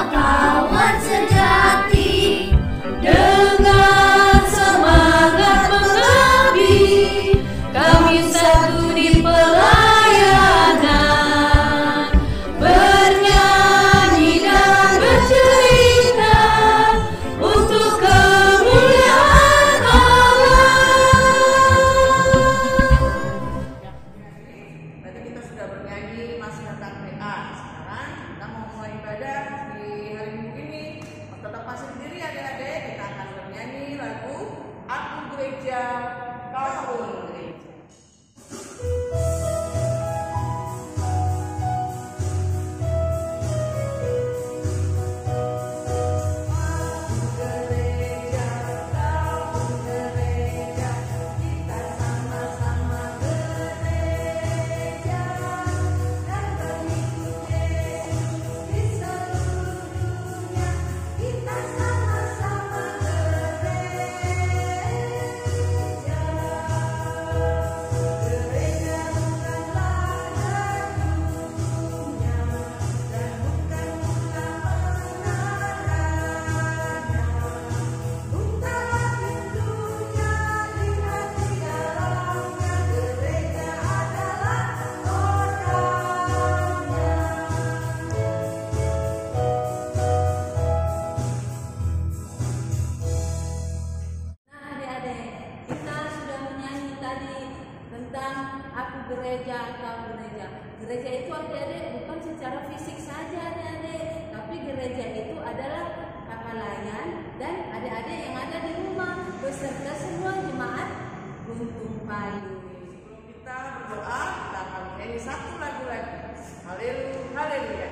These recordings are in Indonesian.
kawan sejati, dengan semangat mengabdi, kami satu di pelayanan, bernyanyi dan bercerita untuk kemuliaan Allah. Tadi kita sudah bernyanyi masih tentang PA. Sekarang kita mau mulai ibadah di hari Minggu ini. Tetap masih sendiri adik-adik, kita akan bernyanyi lagu Aku Gereja, Kau Gereja. Gereja atau gereja. Gereja itu adik-adik bukan secara fisik saja adik-adik, tapi gereja itu adalah kakak layan dan adik-adik yang ada di rumah beserta semua jemaat Guntung Payung. Sebelum kita berdoa, kita akan menyanyi satu lagu lagi. Haleluya, haleluya.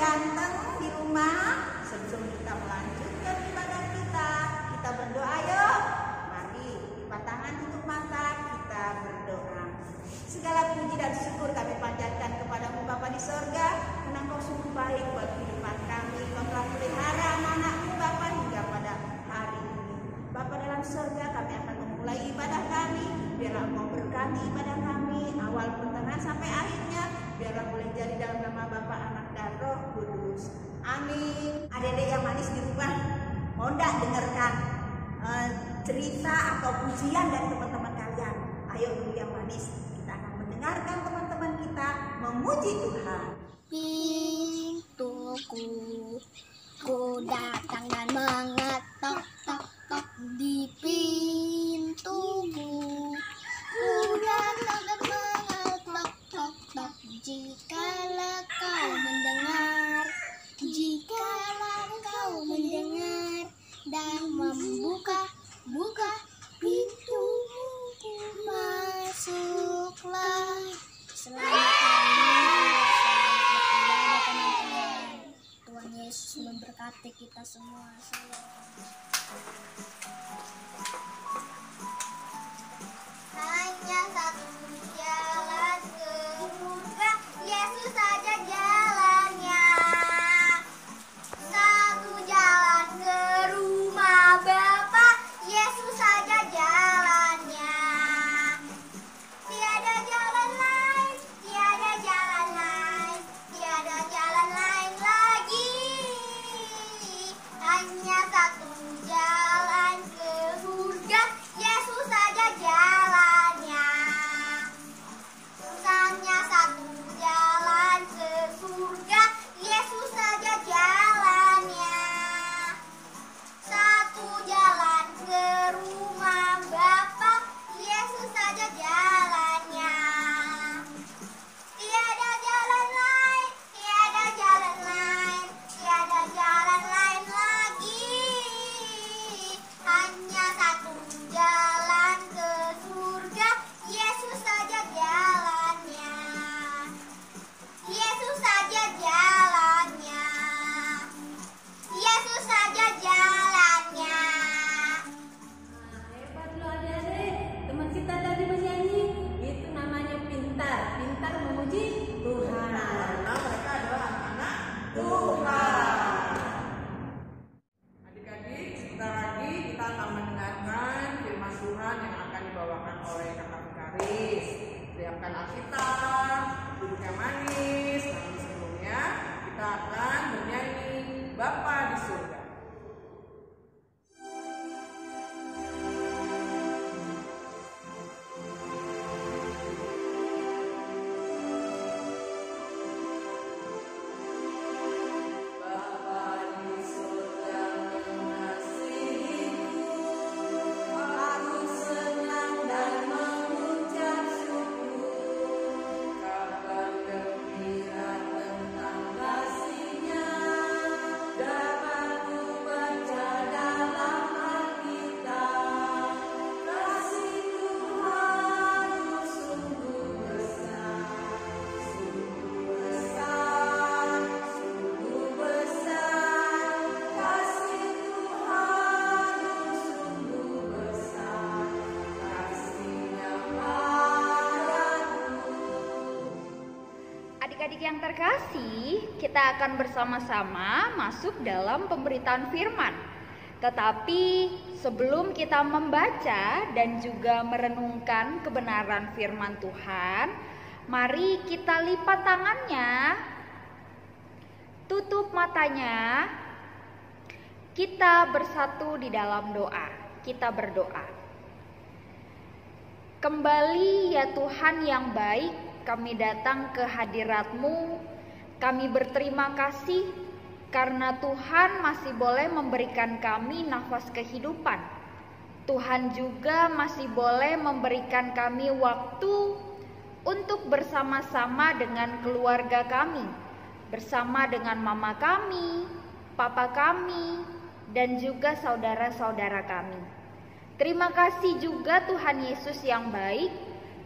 Ganteng di rumah, sebelum kita melanjutkan ibadah kita berdoa yuk. Mari lipat tangan, tutup mata, kita berdoa. Segala puji dan syukur kami panjatkan kepadamu Bapa di sorga, karena Kau sungguh baik buat kehidupan kami. Kau telah melihara anak-anak-Mu Bapa hingga pada hari ini. Bapa dalam sorga, kami akan memulai ibadah kami. Biarlah Kau berkati ibadah kami, awal pertengahan sampai akhirnya. Biarlah boleh jadi dalam nama Bapa, Anak, dan Roh Kudus. Amin. Adik-adik yang manis di rumah, mau ndak dengarkan cerita atau pujian dari teman-teman kalian? Ayo dulu yang manis, kita akan mendengarkan teman-teman kita memuji Tuhan. Pintuku, ku datang dan mengetok tok tok di pintumu. Ku datang dan mengetok tok tok. Jikalau kau mendengar, jikalau kau mendengar dan membuka pintumu, masuklah. Selamat teman-teman. Tuhan Yesus memberkati kita semua. Hanya satu jalan ke surga, Yesus saja jalannya. Satu jalan ke rumah Bapa, Yesus saja jalannya. Tiada jalan lain, tiada jalan lain, tiada jalan lain lagi. Hanya satu jalan ke surga. Bukan Alkitab, duduk yang manis. Namun sebelumnya kita akan bernyanyi Bapa di surga. Adik-adik yang terkasih, kita akan bersama-sama masuk dalam pemberitaan firman. Tetapi sebelum kita membaca dan juga merenungkan kebenaran firman Tuhan, mari kita lipat tangannya, tutup matanya, kita bersatu di dalam doa. Kita berdoa. Kembali ya Tuhan yang baik, kami datang ke hadirat-Mu. Kami berterima kasih karena Tuhan masih boleh memberikan kami nafas kehidupan. Tuhan juga masih boleh memberikan kami waktu untuk bersama-sama dengan keluarga kami, bersama dengan mama kami, papa kami, dan juga saudara-saudara kami. Terima kasih juga Tuhan Yesus yang baik,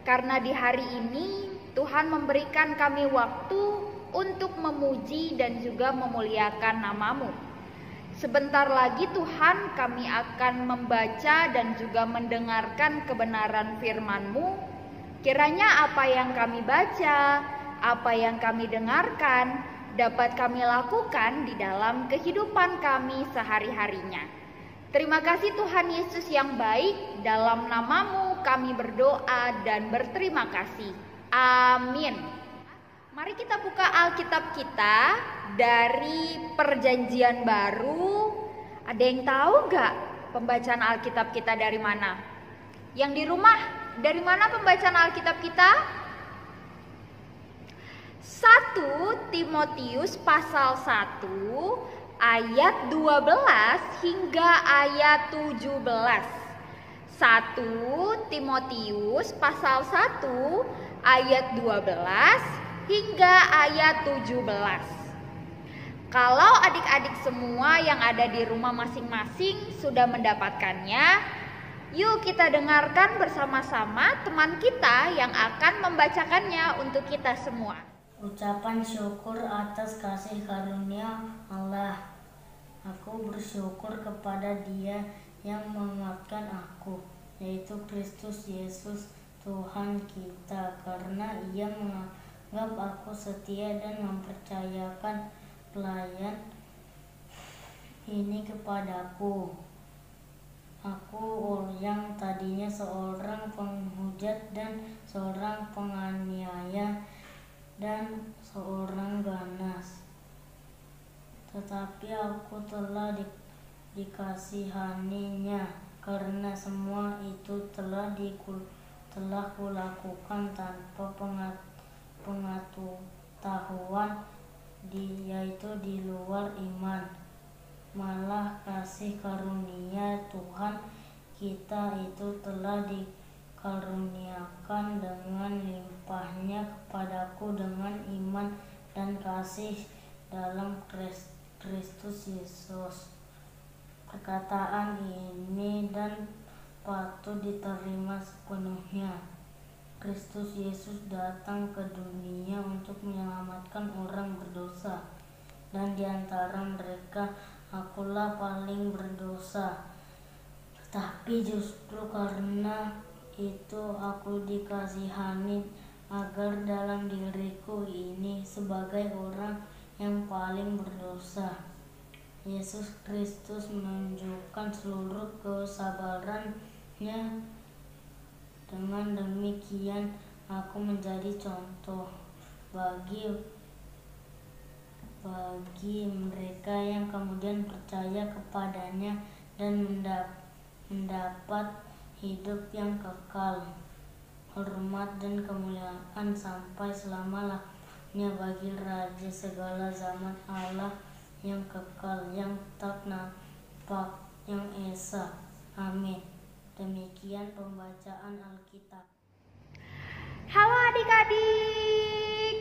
karena di hari ini Tuhan memberikan kami waktu untuk memuji dan juga memuliakan nama-Mu. Sebentar lagi Tuhan, kami akan membaca dan juga mendengarkan kebenaran firman-Mu. Kiranya apa yang kami baca, apa yang kami dengarkan, dapat kami lakukan di dalam kehidupan kami sehari-harinya. Terima kasih Tuhan Yesus yang baik, dalam nama-Mu kami berdoa dan berterima kasih. Amin. Mari kita buka Alkitab kita dari Perjanjian Baru. Ada yang tahu gak pembacaan Alkitab kita dari mana? Yang di rumah, dari mana pembacaan Alkitab kita? 1 Timotius pasal 1 ayat 12 hingga ayat 17. 1 Timotius pasal 1 ayat 12 hingga ayat 17. Kalau adik-adik semua yang ada di rumah masing-masing sudah mendapatkannya, yuk kita dengarkan bersama-sama teman kita yang akan membacakannya untuk kita semua. Ucapan syukur atas kasih karunia Allah. Aku bersyukur kepada Dia yang menguatkan aku, yaitu Kristus Yesus Tuhan kita, karena Ia menganggap aku setia dan mempercayakan pelayan ini kepadaku. Aku yang tadinya seorang penghujat dan seorang penganiaya dan seorang ganas, tetapi aku telah dikasihaninya, karena semua itu telah kulakukan tanpa pengetahuan yaitu di luar iman. Malah kasih karunia Tuhan kita itu telah dikaruniakan dengan limpahnya kepadaku dengan iman dan kasih dalam Kristus Yesus. Perkataan ini dan patut diterima sepenuhnya. Kristus Yesus datang ke dunia untuk menyelamatkan orang berdosa, dan di antara mereka akulah paling berdosa. Tapi justru karena itu aku dikasihani, agar dalam diriku ini sebagai orang yang paling berdosa, Yesus Kristus menunjukkan seluruh kesabarannya. Dengan demikian aku menjadi contoh bagi mereka yang kemudian percaya kepadanya dan mendapat hidup yang kekal. Hormat dan kemuliaan sampai selama-lamanya bagi Raja segala zaman, Allah yang kekal, yang tak nampak, yang esa. Amin. Demikian pembacaan Alkitab. Halo adik-adik,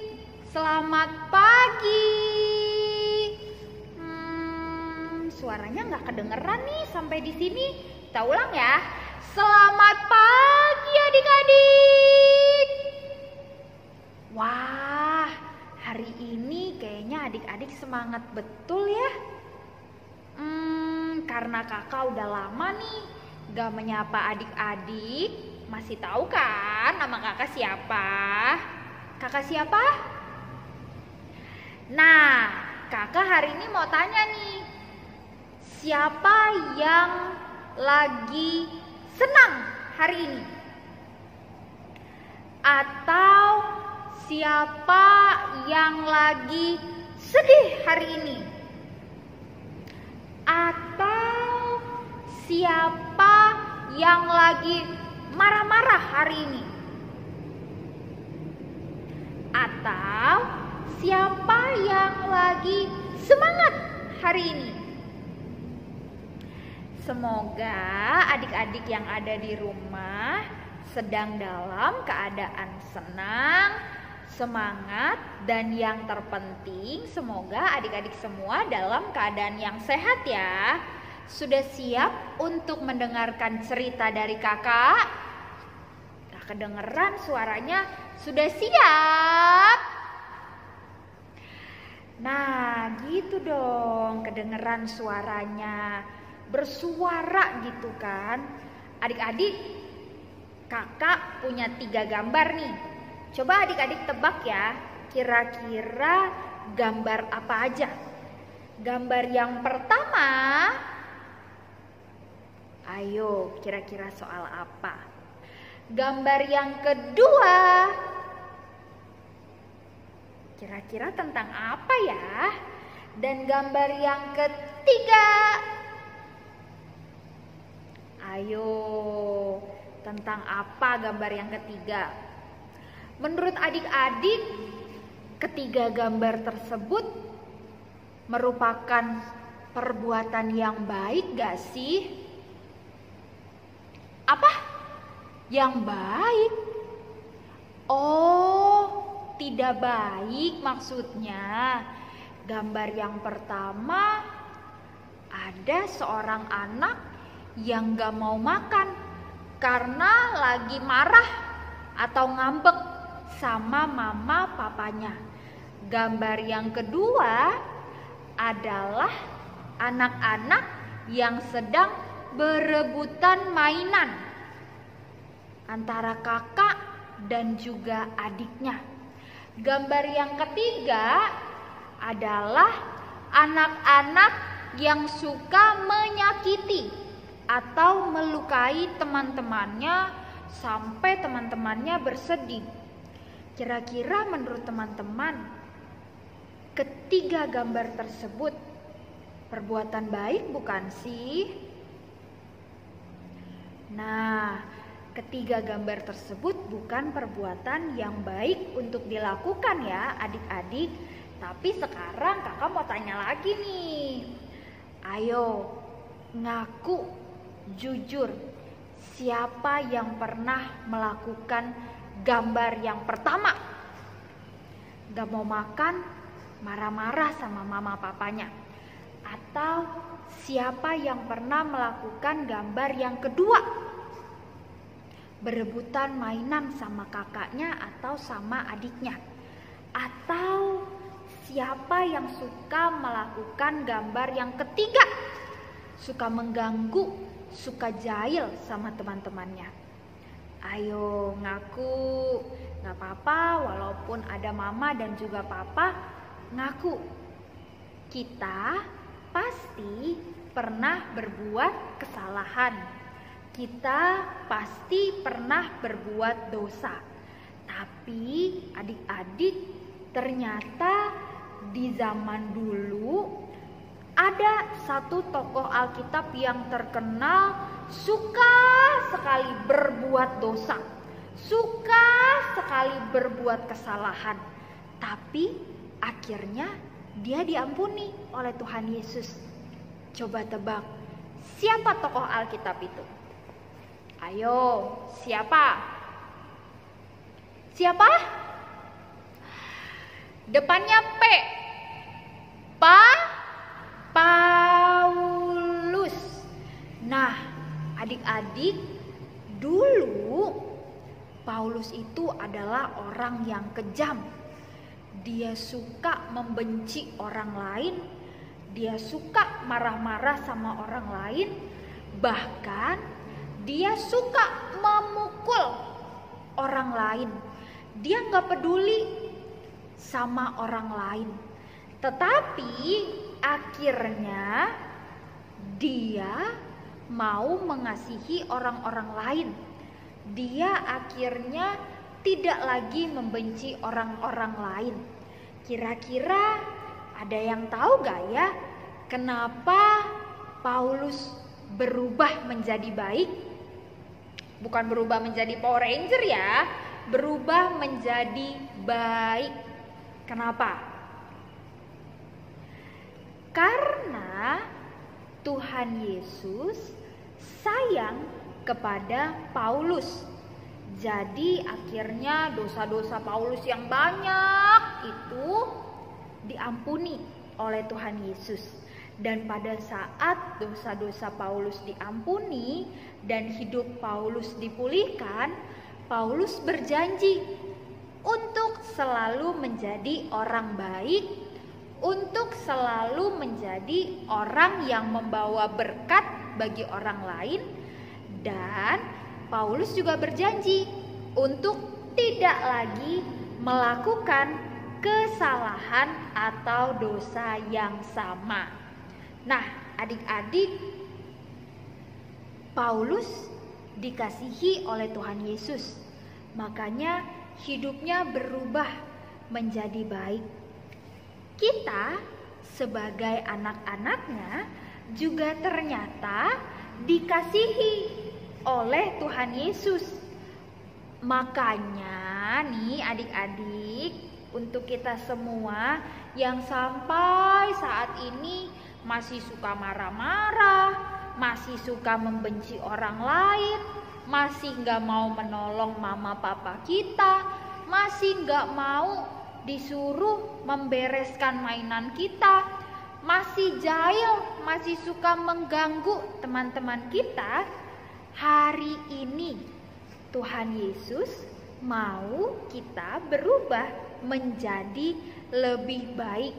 selamat pagi. Suaranya nggak kedengeran nih sampai di sini. Kita ulang ya. Selamat pagi adik-adik. Wah, hari ini kayaknya adik-adik semangat betul ya. Karena kakak udah lama nih gak menyapa adik-adik. Masih tahu kan nama kakak siapa? Kakak siapa? Nah, kakak hari ini mau tanya nih, siapa yang lagi senang hari ini? Atau siapa yang lagi sedih hari ini? Atau siapa yang lagi marah-marah hari ini? Atau siapa yang lagi semangat hari ini? Semoga adik-adik yang ada di rumah sedang dalam keadaan senang, semangat, dan yang terpenting semoga adik-adik semua dalam keadaan yang sehat ya. Sudah siap untuk mendengarkan cerita dari kakak? Gak kedengeran suaranya. Sudah siap? Nah gitu dong, kedengeran suaranya, bersuara gitu kan. Adik-adik, kakak punya 3 gambar nih. Coba adik-adik tebak ya, kira-kira gambar apa aja? Gambar yang pertama, ayo kira-kira soal apa? Gambar yang kedua, kira-kira tentang apa ya? Dan gambar yang ketiga, ayo tentang apa gambar yang ketiga? Menurut adik-adik, ketiga gambar tersebut merupakan perbuatan yang baik gak sih? Apa? Yang baik? Oh, tidak baik maksudnya. Gambar yang pertama, ada seorang anak yang gak mau makan karena lagi marah atau ngambek sama mama papanya. Gambar yang kedua adalah anak-anak yang sedang berebutan mainan antara kakak dan juga adiknya. Gambar yang ketiga adalah anak-anak yang suka menyakiti atau melukai teman-temannya sampai teman-temannya bersedih. Kira-kira menurut teman-teman, ketiga gambar tersebut perbuatan baik bukan sih? Nah, ketiga gambar tersebut bukan perbuatan yang baik untuk dilakukan ya adik-adik. Tapi sekarang kakak mau tanya lagi nih. Ayo, ngaku jujur, siapa yang pernah melakukan gambar yang pertama? Gak mau makan, marah-marah sama mama papanya. Atau siapa yang pernah melakukan gambar yang kedua? Berebutan mainan sama kakaknya atau sama adiknya. Atau siapa yang suka melakukan gambar yang ketiga? Suka mengganggu, suka jahil sama teman-temannya. Ayo ngaku, gak apa-apa walaupun ada mama dan juga papa, ngaku. Kita pasti pernah berbuat kesalahan. Kita pasti pernah berbuat dosa. Tapi adik-adik, ternyata di zaman dulu ada satu tokoh Alkitab yang terkenal suka sekali berbuat dosa, suka sekali berbuat kesalahan. Tapi akhirnya dia diampuni oleh Tuhan Yesus. Coba tebak, siapa tokoh Alkitab itu? Ayo, siapa? Siapa? Depannya P. Paulus. Nah, adik-adik, dulu Paulus itu adalah orang yang kejam. Dia suka membenci orang lain, dia suka marah-marah sama orang lain, bahkan dia suka memukul orang lain. Dia nggak peduli sama orang lain. Tetapi akhirnya dia mau mengasihi orang-orang lain. Dia akhirnya tidak lagi membenci orang-orang lain. Kira-kira ada yang tahu gak ya kenapa Paulus berubah menjadi baik? Bukan berubah menjadi Power Ranger ya, berubah menjadi baik. Kenapa? Karena Tuhan Yesus sayang kepada Paulus. Jadi akhirnya dosa-dosa Paulus yang banyak itu diampuni oleh Tuhan Yesus. Dan pada saat dosa-dosa Paulus diampuni dan hidup Paulus dipulihkan, Paulus berjanji untuk selalu menjadi orang baik, untuk selalu menjadi orang yang membawa berkat bagi orang lain. Dan Paulus juga berjanji untuk tidak lagi melakukan kesalahan atau dosa yang sama. Nah, adik-adik, Paulus dikasihi oleh Tuhan Yesus. Makanya hidupnya berubah menjadi baik. Kita sebagai anak-anaknya juga ternyata dikasihi oleh Tuhan Yesus. Makanya nih adik-adik, untuk kita semua yang sampai saat ini masih suka marah-marah, masih suka membenci orang lain, masih gak mau menolong mama papa kita, masih gak mau disuruh membereskan mainan kita, masih jahil, masih suka mengganggu teman-teman kita. Hari ini Tuhan Yesus mau kita berubah menjadi lebih baik.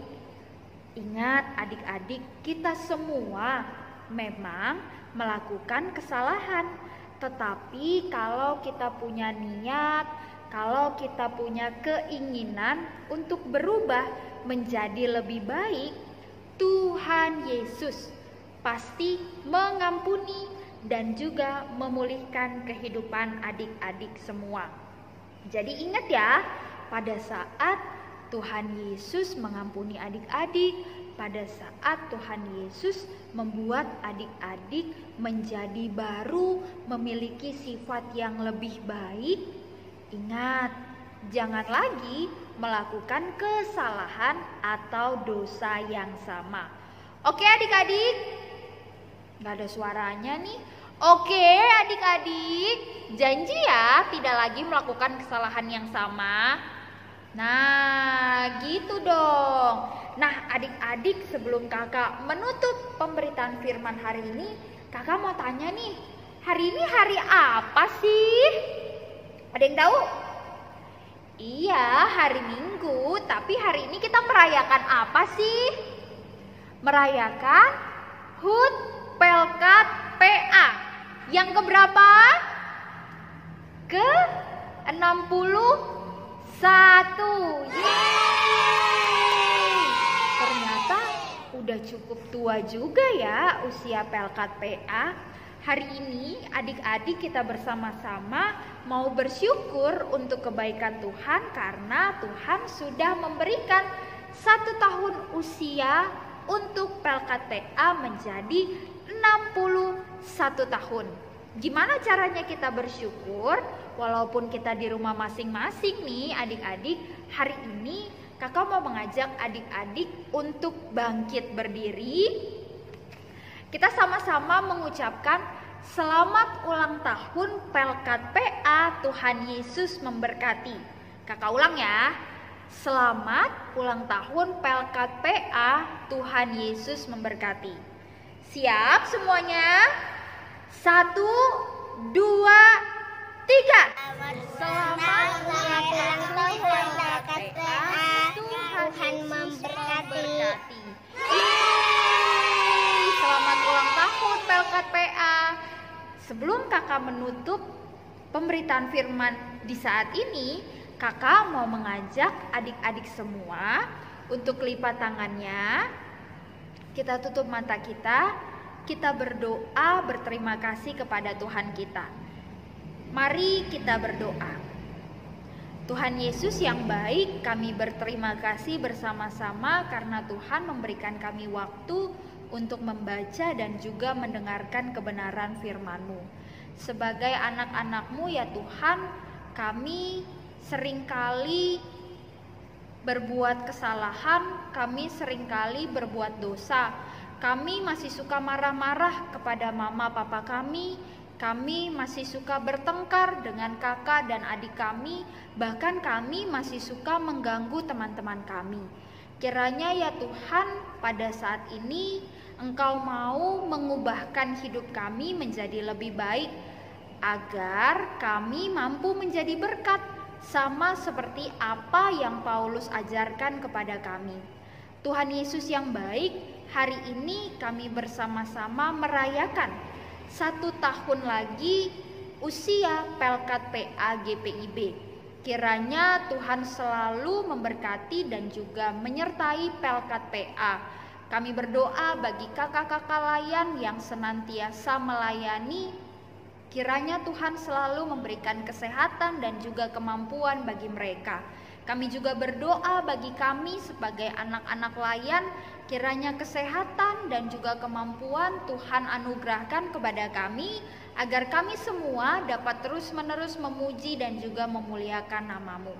Ingat adik-adik, kita semua memang melakukan kesalahan. Tetapi kalau kita punya niat, kalau kita punya keinginan untuk berubah menjadi lebih baik, Tuhan Yesus pasti mengampuni dan juga memulihkan kehidupan adik-adik semua. Jadi ingat ya, pada saat Tuhan Yesus mengampuni adik-adik, pada saat Tuhan Yesus membuat adik-adik menjadi baru, memiliki sifat yang lebih baik. Ingat, jangan lagi melakukan kesalahan atau dosa yang sama. Oke adik-adik? Gak ada suaranya nih. Oke adik-adik, janji ya tidak lagi melakukan kesalahan yang sama. Nah gitu dong. Nah adik-adik, sebelum kakak menutup pemberitaan firman hari ini, kakak mau tanya nih, hari ini hari apa sih? Ada yang tahu? Iya, hari Minggu. Tapi hari ini kita merayakan apa sih? Merayakan HUT Pelkat PA. Yang keberapa? Ke-61. Yeay! Ternyata udah cukup tua juga ya usia Pelkat PA. Hari ini adik-adik kita bersama-sama mau bersyukur untuk kebaikan Tuhan karena Tuhan sudah memberikan 1 tahun usia untuk Pelkat PA menjadi 61 tahun. Gimana caranya kita bersyukur? Walaupun kita di rumah masing-masing nih adik-adik, hari ini kakak mau mengajak adik-adik untuk bangkit berdiri. Kita sama-sama mengucapkan selamat ulang tahun Pelkat PA, Tuhan Yesus memberkati. Kakak ulang ya. Selamat ulang tahun Pelkat PA, Tuhan Yesus memberkati. Siap semuanya? 1, 2, 3. Selamat ulang tahun Pelkat PA, Tuhan memberkati. Selamat ulang tahun Pelkat PA. Sebelum kakak menutup pemberitaan firman di saat ini, kakak mau mengajak adik-adik semua untuk lipat tangannya. Kita tutup mata kita berdoa berterima kasih kepada Tuhan kita. Mari kita berdoa. Tuhan Yesus yang baik, kami berterima kasih bersama-sama karena Tuhan memberikan kami waktu untuk membaca dan juga mendengarkan kebenaran firman-Mu. Sebagai anak-anak-Mu ya Tuhan, kami seringkali berbuat kesalahan, kami seringkali berbuat dosa. Kami masih suka marah-marah kepada mama papa kami masih suka bertengkar dengan kakak dan adik kami, bahkan kami masih suka mengganggu teman-teman kami. Kiranya ya Tuhan, pada saat ini Engkau mau mengubahkan hidup kami menjadi lebih baik, agar kami mampu menjadi berkat, sama seperti apa yang Paulus ajarkan kepada kami. Tuhan Yesus yang baik, hari ini kami bersama-sama merayakan 1 tahun lagi usia Pelkat PA GPIB. Kiranya Tuhan selalu memberkati dan juga menyertai Pelkat PA. Kami berdoa bagi kakak-kakak layan yang senantiasa melayani. Kiranya Tuhan selalu memberikan kesehatan dan juga kemampuan bagi mereka. Kami juga berdoa bagi kami sebagai anak-anak layan, kiranya kesehatan dan juga kemampuan Tuhan anugerahkan kepada kami, agar kami semua dapat terus-menerus memuji dan juga memuliakan nama-Mu.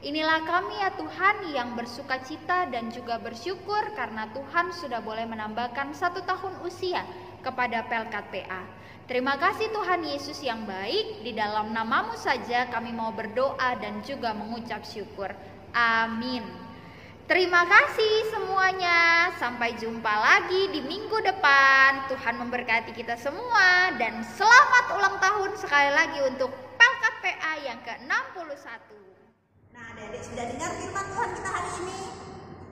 Inilah kami ya Tuhan yang bersuka cita dan juga bersyukur karena Tuhan sudah boleh menambahkan 1 tahun usia kepada Pelkat PA. Terima kasih Tuhan Yesus yang baik, di dalam nama-Mu saja kami mau berdoa dan juga mengucap syukur. Amin. Terima kasih semuanya. Sampai jumpa lagi di minggu depan. Tuhan memberkati kita semua dan selamat ulang tahun sekali lagi untuk Pelkat PA yang ke-61. Nah, adik-adik sudah dengar firman Tuhan kita hari ini?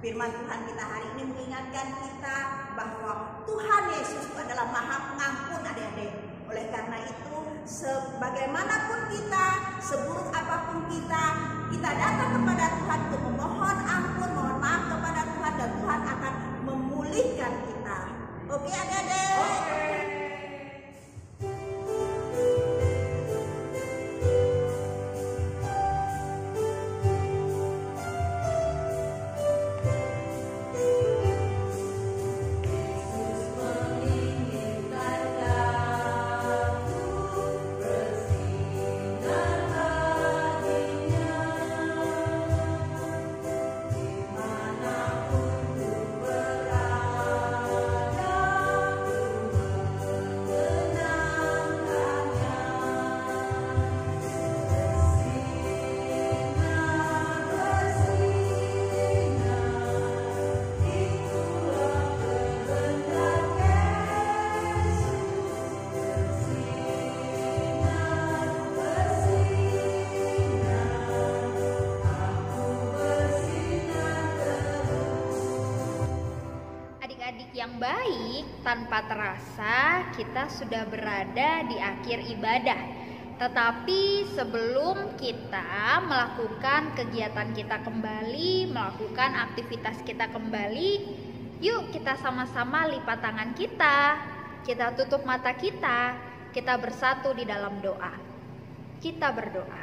Firman Tuhan kita hari ini mengingatkan kita bahwa Tuhan Yesus itu adalah Maha Pengampun, adik-adik. Oleh karena itu, sebagaimanapun kita, seburuk apapun kita datang kepada Tuhan untuk memohon ampun, mohon maaf kepada Tuhan, dan Tuhan akan memulihkan kita. Oke, adik-adik? Yang baik, tanpa terasa kita sudah berada di akhir ibadah. Tetapi sebelum kita melakukan kegiatan kita kembali, melakukan aktivitas kita kembali, yuk kita sama-sama lipat tangan kita tutup mata kita bersatu di dalam doa. Kita berdoa.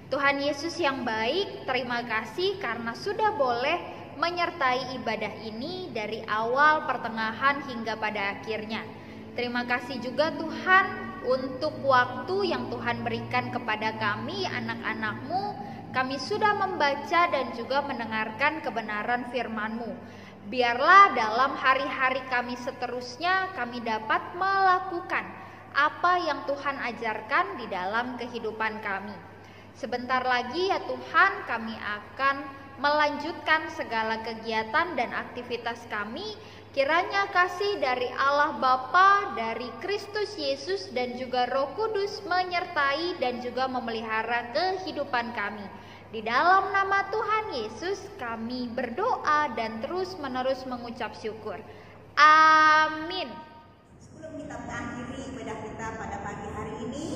Tuhan Yesus yang baik, terima kasih karena sudah boleh menyertai ibadah ini dari awal, pertengahan, hingga pada akhirnya. Terima kasih juga Tuhan untuk waktu yang Tuhan berikan kepada kami, anak-anak-Mu. Kami sudah membaca dan juga mendengarkan kebenaran firman-Mu. Biarlah dalam hari-hari kami seterusnya kami dapat melakukan apa yang Tuhan ajarkan di dalam kehidupan kami. Sebentar lagi ya Tuhan, kami akan melanjutkan segala kegiatan dan aktivitas kami. Kiranya kasih dari Allah Bapa, dari Kristus Yesus dan juga Roh Kudus menyertai dan juga memelihara kehidupan kami. Di dalam nama Tuhan Yesus kami berdoa dan terus-menerus mengucap syukur. Amin. Sebelum kita mengakhiri ibadah kita pada pagi hari ini,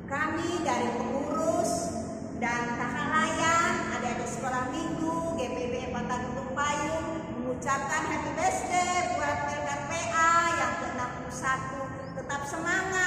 kami dari pengurus dan kakak layan, adik-adik sekolah minggu, GPB Kota Gunung Payung mengucapkan happy birthday buat PKPA yang ke-61. Tetap semangat.